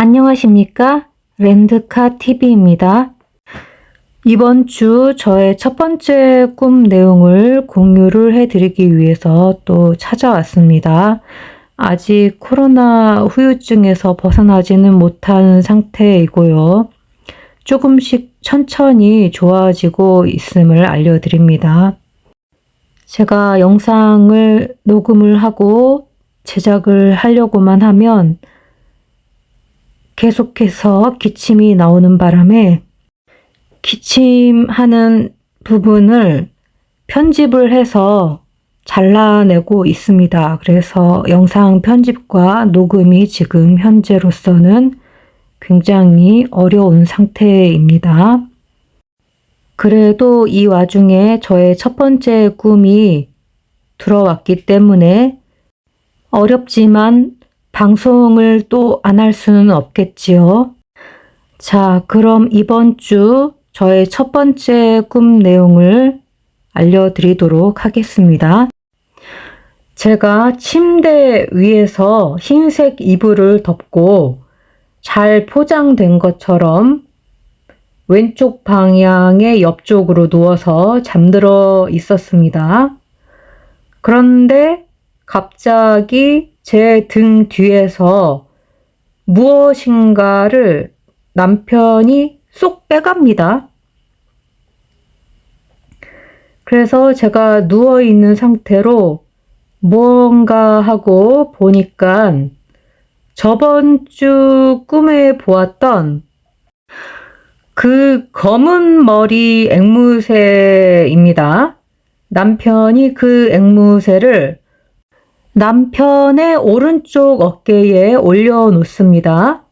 안녕하십니까? 렌드카TV입니다. 이번 주 저의 첫 번째 꿈 내용을 공유를 해드리기 위해서 또 찾아왔습니다. 아직 코로나 후유증에서 벗어나지는 못한 상태이고요. 조금씩 천천히 좋아지고 있음을 알려드립니다. 제가 영상을 녹음을 하고 제작을 하려고만 하면 계속해서 기침이 나오는 바람에 기침하는 부분을 편집을 해서 잘라내고 있습니다. 그래서 영상 편집과 녹음이 지금 현재로서는 굉장히 어려운 상태입니다. 그래도 이 와중에 저의 첫 번째 꿈이 들어왔기 때문에 어렵지만 방송을 또 안 할 수는 없겠지요. 자, 그럼 이번 주 저의 첫 번째 꿈 내용을 알려드리도록 하겠습니다. 제가 침대 위에서 흰색 이불을 덮고 잘 포장된 것처럼 왼쪽 방향의 옆쪽으로 누워서 잠들어 있었습니다. 그런데 갑자기 제 등 뒤에서 무엇인가를 남편이 쏙 빼갑니다. 그래서 제가 누워있는 상태로 뭔가 하고 보니까 저번 주 꿈에 보았던 그 검은 머리 앵무새입니다. 남편이 그 앵무새를 남편의 오른쪽 어깨에 올려놓습니다.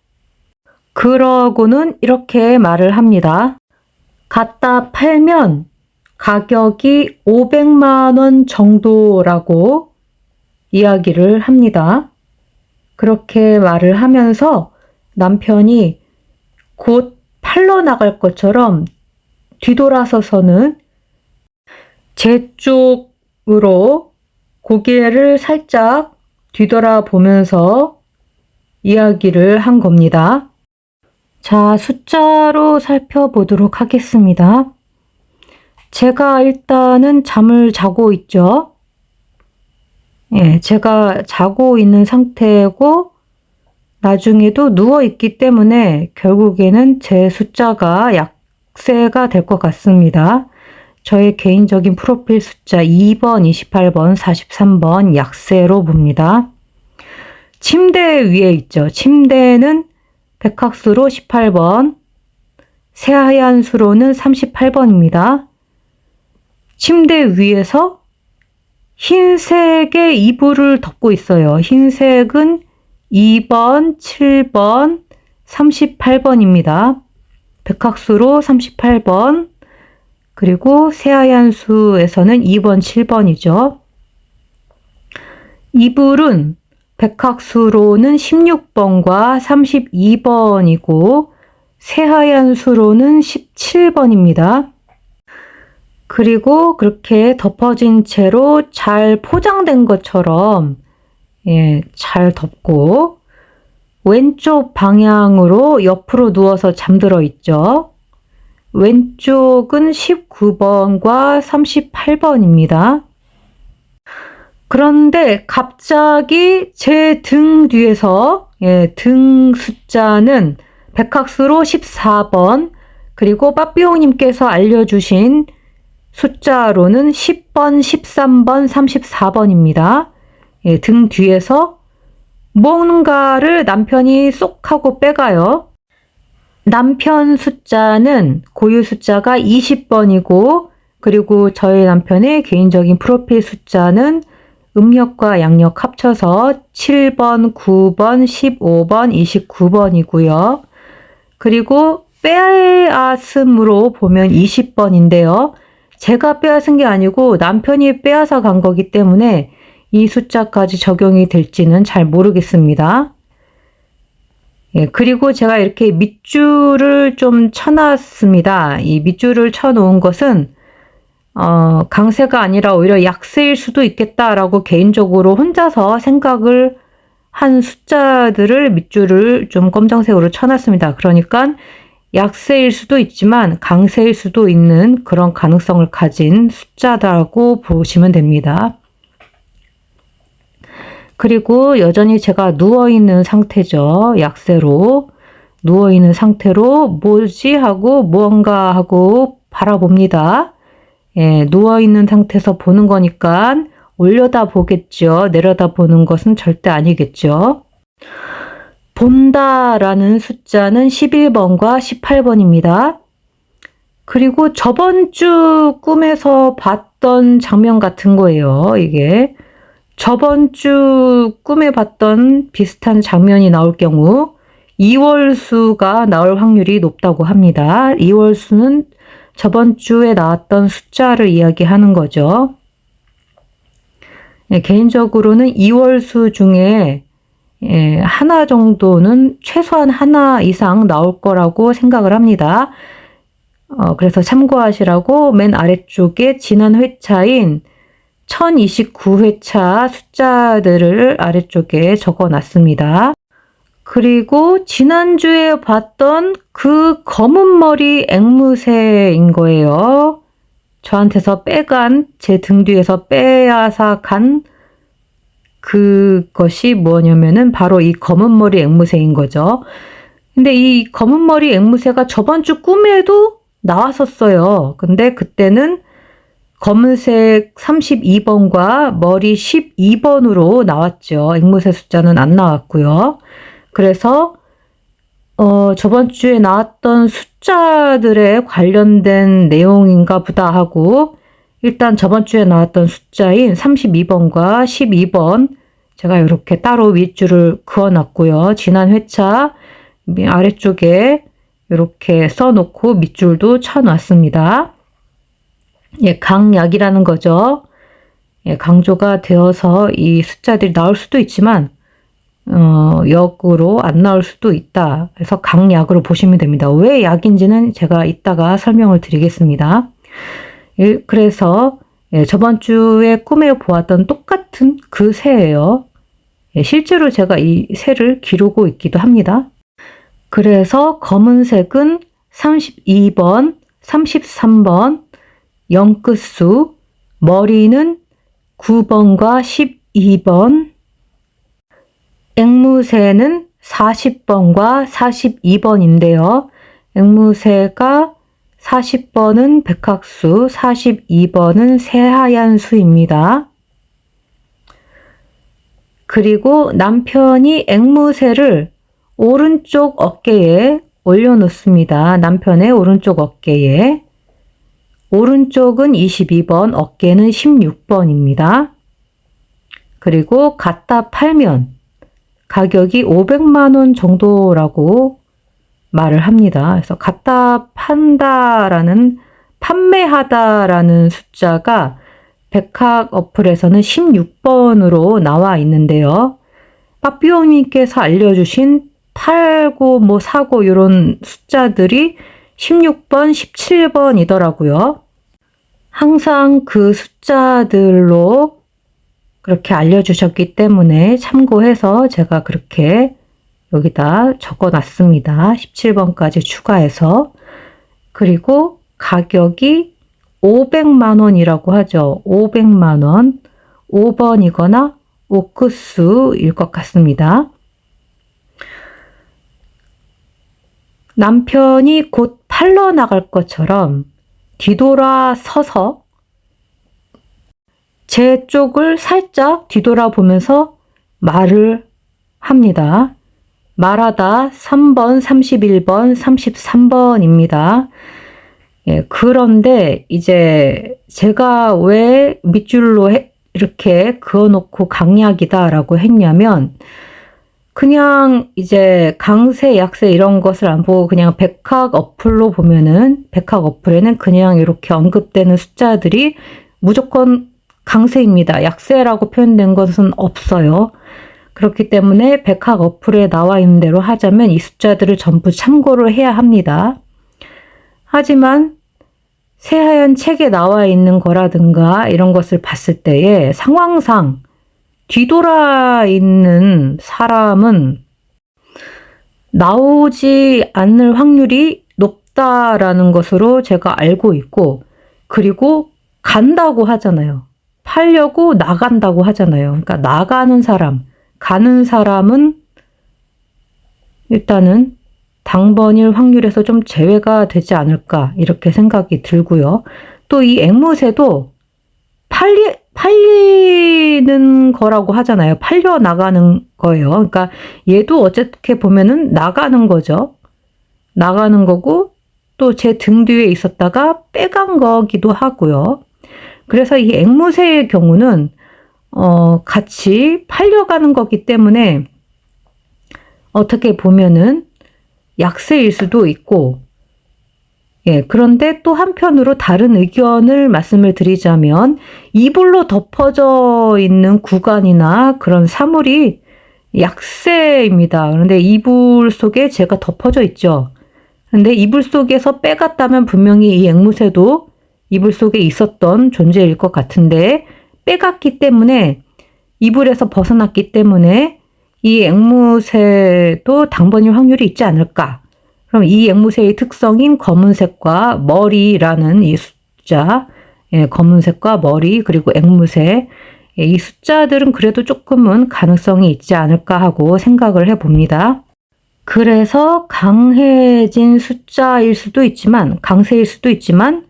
그러고는 이렇게 말을 합니다. 갖다 팔면 가격이 500만 원 정도라고 이야기를 합니다. 그렇게 말을 하면서 남편이 곧 팔러 나갈 것처럼 뒤돌아서서는 제 쪽으로 고개를 살짝 뒤돌아보면서 이야기를 한 겁니다. 자, 숫자로 살펴보도록 하겠습니다. 제가 일단은 잠을 자고 있죠. 예, 제가 자고 있는 상태고 나중에도 누워 있기 때문에 결국에는 제 숫자가 약세가 될 것 같습니다. 저의 개인적인 프로필 숫자 2번, 28번, 43번 약세로 봅니다. 침대 위에 있죠. 침대는 백학수로 18번, 새하얀 수로는 38번입니다. 침대 위에서 흰색의 이불을 덮고 있어요. 흰색은 2번, 7번, 38번입니다. 백학수로 38번, 그리고 새하얀 수에서는 2번, 7번이죠. 이불은 백학수로는 16번과 32번이고 새하얀 수로는 17번입니다. 그리고 그렇게 덮어진 채로 잘 포장된 것처럼 잘 덮고 왼쪽 방향으로 옆으로 누워서 잠들어 있죠. 왼쪽은 19번과 38번입니다. 그런데 갑자기 제 등 뒤에서 등 숫자는 백학수로 14번, 그리고 빠삐용님께서 알려주신 숫자로는 10번, 13번, 34번입니다. 등 뒤에서 뭔가를 남편이 쏙 하고 빼가요. 남편 숫자는 고유 숫자가 20번이고 그리고 저희 남편의 개인적인 프로필 숫자는 음력과 양력 합쳐서 7번, 9번, 15번, 29번이고요. 그리고 빼앗음으로 보면 20번인데요. 제가 빼앗은 게 아니고 남편이 빼앗아 간 거기 때문에 이 숫자까지 적용이 될지는 잘 모르겠습니다. 그리고 제가 이렇게 밑줄을 좀 쳐놨습니다. 이 밑줄을 쳐놓은 것은 강세가 아니라 오히려 약세일 수도 있겠다라고 개인적으로 혼자서 생각을 한 숫자들을 밑줄을 좀 검정색으로 쳐놨습니다. 그러니까 약세일 수도 있지만 강세일 수도 있는 그런 가능성을 가진 숫자라고 보시면 됩니다. 그리고 여전히 제가 누워있는 상태죠. 약세로 누워있는 상태로 뭐지 하고 무언가 하고 바라봅니다. 예, 누워있는 상태에서 보는 거니까 올려다 보겠죠. 내려다 보는 것은 절대 아니겠죠. 본다라는 숫자는 11번과 18번입니다. 그리고 저번 주 꿈에서 봤던 장면 같은 거예요. 이게 저번 주 꿈에 봤던 비슷한 장면이 나올 경우 2월수가 나올 확률이 높다고 합니다. 2월수는 저번 주에 나왔던 숫자를 이야기하는 거죠. 네, 개인적으로는 2월수 중에 하나 정도는 최소한 하나 이상 나올 거라고 생각을 합니다. 그래서 참고하시라고 맨 아래쪽에 지난 회차인 1029회차 숫자들을 아래쪽에 적어 놨습니다. 그리고 지난주에 봤던 그 검은 머리 앵무새인 거예요. 저한테서 빼간, 제 등 뒤에서 빼앗아 간 그것이 뭐냐면은 바로 이 검은 머리 앵무새인 거죠. 근데 이 검은 머리 앵무새가 저번 주 꿈에도 나왔었어요. 근데 그때는 검은색 32번과 머리 12번으로 나왔죠. 앵무새 숫자는 안 나왔고요. 그래서 저번 주에 나왔던 숫자들에 관련된 내용인가 보다 하고 일단 저번 주에 나왔던 숫자인 32번과 12번 제가 이렇게 따로 윗줄을 그어놨고요. 지난 회차 아래쪽에 이렇게 써놓고 밑줄도 쳐놨습니다. 예, 강약이라는 거죠. 예, 강조가 되어서 이 숫자들이 나올 수도 있지만 역으로 안 나올 수도 있다. 그래서 강약으로 보시면 됩니다. 왜 약인지는 제가 이따가 설명을 드리겠습니다. 그래서 저번 주에 꿈에 보았던 똑같은 그 새예요. 실제로 제가 이 새를 기르고 있기도 합니다. 그래서 검은색은 32번, 33번, 0끝수, 머리는 9번과 12번, 앵무새는 40번과 42번인데요. 앵무새가 40번은 백학수, 42번은 새하얀 수입니다. 그리고 남편이 앵무새를 오른쪽 어깨에 올려놓습니다. 남편의 오른쪽 어깨에. 오른쪽은 22번, 어깨는 16번입니다. 그리고 갖다 팔면 가격이 500만 원 정도라고 말을 합니다. 그래서 갖다 판다라는 판매하다라는 숫자가 백학 어플에서는 16번으로 나와 있는데요. 빠삐용님께서 알려주신 팔고 뭐 사고 이런 숫자들이 16번, 17번이더라고요. 항상 그 숫자들로 그렇게 알려주셨기 때문에 참고해서 제가 그렇게 여기다 적어 놨습니다. 17번까지 추가해서. 그리고 가격이 500만 원이라고 하죠. 500만 원. 5번이거나 5끝수일 것 같습니다. 남편이 곧 팔러 나갈 것처럼 뒤돌아 서서 제 쪽을 살짝 뒤돌아보면서 말을 합니다. 말하다 3번, 31번, 33번입니다. 예, 그런데 이제 제가 왜 밑줄로 이렇게 그어놓고 강약이다라고 했냐면 그냥 이제 강세, 약세 이런 것을 안 보고 그냥 백학 어플로 보면은 백학 어플에는 그냥 이렇게 언급되는 숫자들이 무조건 강세입니다. 약세라고 표현된 것은 없어요. 그렇기 때문에 백학 어플에 나와 있는 대로 하자면 이 숫자들을 전부 참고를 해야 합니다. 하지만 새하얀 책에 나와 있는 거라든가 이런 것을 봤을 때에 상황상 뒤돌아 있는 사람은 나오지 않을 확률이 높다라는 것으로 제가 알고 있고, 그리고 간다고 하잖아요. 팔려고 나간다고 하잖아요. 그러니까 나가는 사람, 가는 사람은 일단은 당번일 확률에서 좀 제외가 되지 않을까 이렇게 생각이 들고요. 또 이 앵무새도 팔리는 거라고 하잖아요. 팔려 나가는 거예요. 그러니까 얘도 어떻게 보면은 나가는 거죠. 나가는 거고 또 제 등 뒤에 있었다가 빼간 거기도 하고요. 그래서 이 앵무새의 경우는 같이 팔려가는 거기 때문에 어떻게 보면은 약세일 수도 있고, 예, 그런데 또 한편으로 다른 의견을 말씀을 드리자면 이불로 덮어져 있는 구간이나 그런 사물이 약세입니다. 그런데 이불 속에 제가 덮어져 있죠. 그런데 이불 속에서 빼갔다면 분명히 이 앵무새도 이불 속에 있었던 존재일 것 같은데 빼갔기 때문에, 이불에서 벗어났기 때문에 이 앵무새도 당번일 확률이 있지 않을까. 그럼 이 앵무새의 특성인 검은색과 머리라는 이 숫자, 예, 검은색과 머리 그리고 앵무새, 예, 이 숫자들은 그래도 조금은 가능성이 있지 않을까 하고 생각을 해봅니다. 그래서 강해진 숫자일 수도 있지만, 강세일 수도 있지만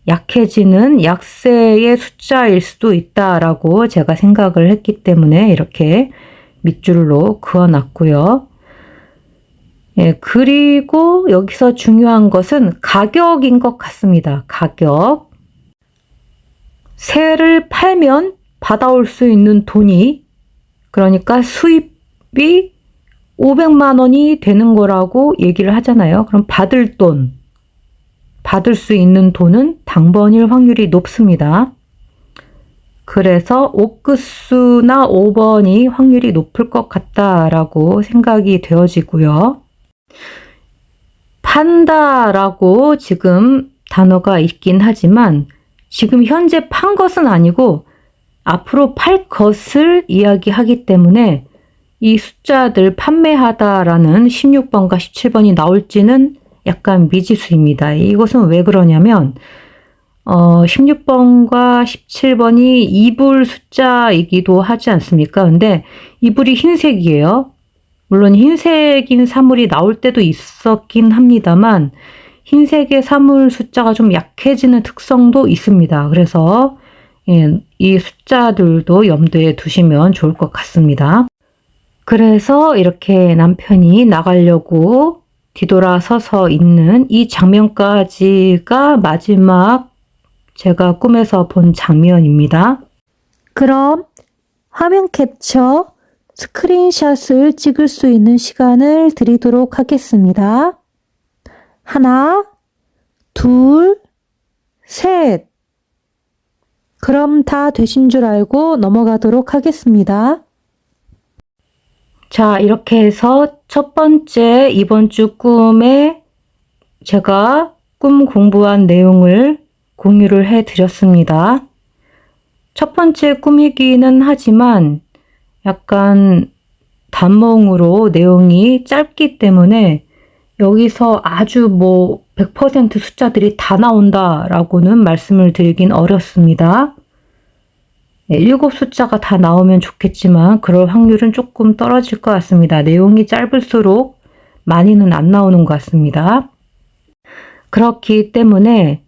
약해지는 약세의 숫자일 수도 있다라고 제가 생각을 했기 때문에 이렇게 밑줄로 그어놨고요. 예, 그리고 여기서 중요한 것은 가격인 것 같습니다. 가격. 새를 팔면 받아올 수 있는 돈이, 그러니까 수입이 500만 원이 되는 거라고 얘기를 하잖아요. 그럼 받을 수 있는 돈은 당번일 확률이 높습니다. 그래서 옥구수나 5번이 확률이 높을 것 같다라고 생각이 되어지고요. 판다라고 지금 단어가 있긴 하지만 지금 현재 판 것은 아니고 앞으로 팔 것을 이야기하기 때문에 이 숫자들 판매하다라는 16번과 17번이 나올지는 약간 미지수입니다. 이것은 왜 그러냐면 16번과 17번이 이불 숫자이기도 하지 않습니까? 근데 이불이 흰색이에요. 물론 흰색인 사물이 나올 때도 있었긴 합니다만 흰색의 사물 숫자가 좀 약해지는 특성도 있습니다. 그래서 예, 이 숫자들도 염두에 두시면 좋을 것 같습니다. 그래서 이렇게 남편이 나가려고 뒤돌아서서 있는 이 장면까지가 마지막 제가 꿈에서 본 장면입니다. 그럼 화면 캡처, 스크린샷을 찍을 수 있는 시간을 드리도록 하겠습니다. 하나, 둘, 셋. 그럼 다 되신 줄 알고 넘어가도록 하겠습니다. 자, 이렇게 해서 첫 번째 이번 주 꿈에 제가 꿈 공부한 내용을 공유를 해 드렸습니다. 첫 번째 꿈이기는 하지만 약간 단몽으로 내용이 짧기 때문에 여기서 아주 100% 숫자들이 다 나온다라고는 말씀을 드리긴 어렵습니다. 7 숫자가 다 나오면 좋겠지만 그럴 확률은 조금 떨어질 것 같습니다. 내용이 짧을수록 많이는 안 나오는 것 같습니다. 그렇기 때문에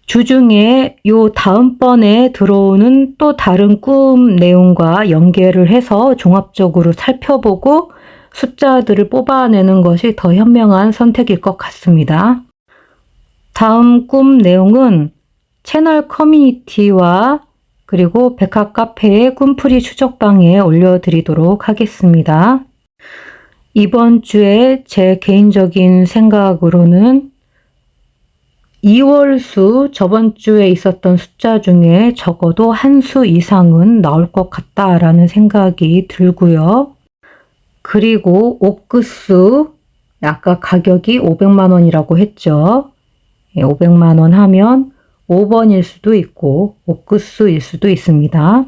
주중에 요 다음번에 들어오는 또 다른 꿈 내용과 연계를 해서 종합적으로 살펴보고 숫자들을 뽑아내는 것이 더 현명한 선택일 것 같습니다. 다음 꿈 내용은 채널 커뮤니티와 그리고 백합 카페의 꿈풀이 추적방에 올려드리도록 하겠습니다. 이번 주에 제 개인적인 생각으로는 2월수 저번 주에 있었던 숫자 중에 적어도 한 수 이상은 나올 것 같다라는 생각이 들고요. 그리고 옥구수, 아까 가격이 500만 원이라고 했죠. 500만 원 하면 5번일 수도 있고 옥구수일 수도 있습니다.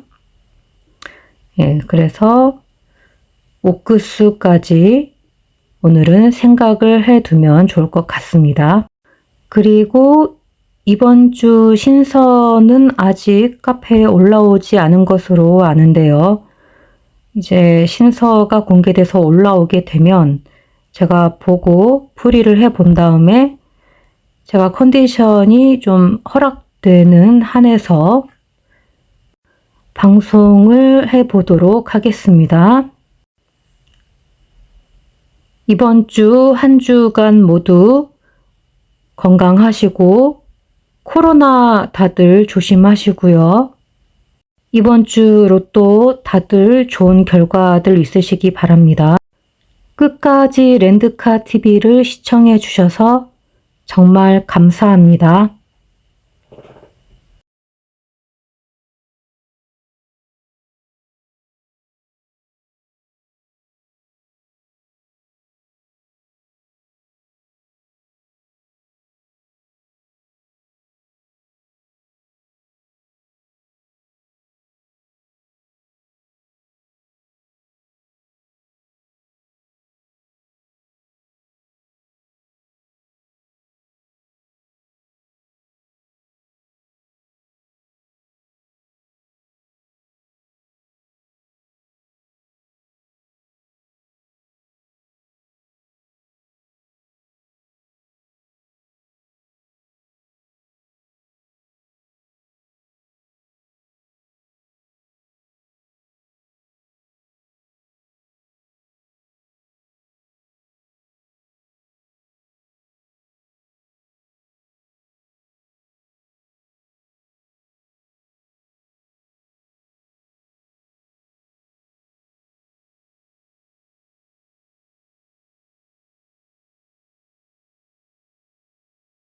예, 그래서 옥구수까지 오늘은 생각을 해두면 좋을 것 같습니다. 그리고 이번 주 신서는 아직 카페에 올라오지 않은 것으로 아는데요. 이제 신서가 공개돼서 올라오게 되면 제가 보고 풀이를 해 본 다음에 제가 컨디션이 좀 허락되는 한에서 방송을 해 보도록 하겠습니다. 이번 주 한 주간 모두 건강하시고 코로나 다들 조심하시고요. 이번 주 로또 다들 좋은 결과들 있으시기 바랍니다. 끝까지 렌드카 TV를 시청해 주셔서 정말 감사합니다.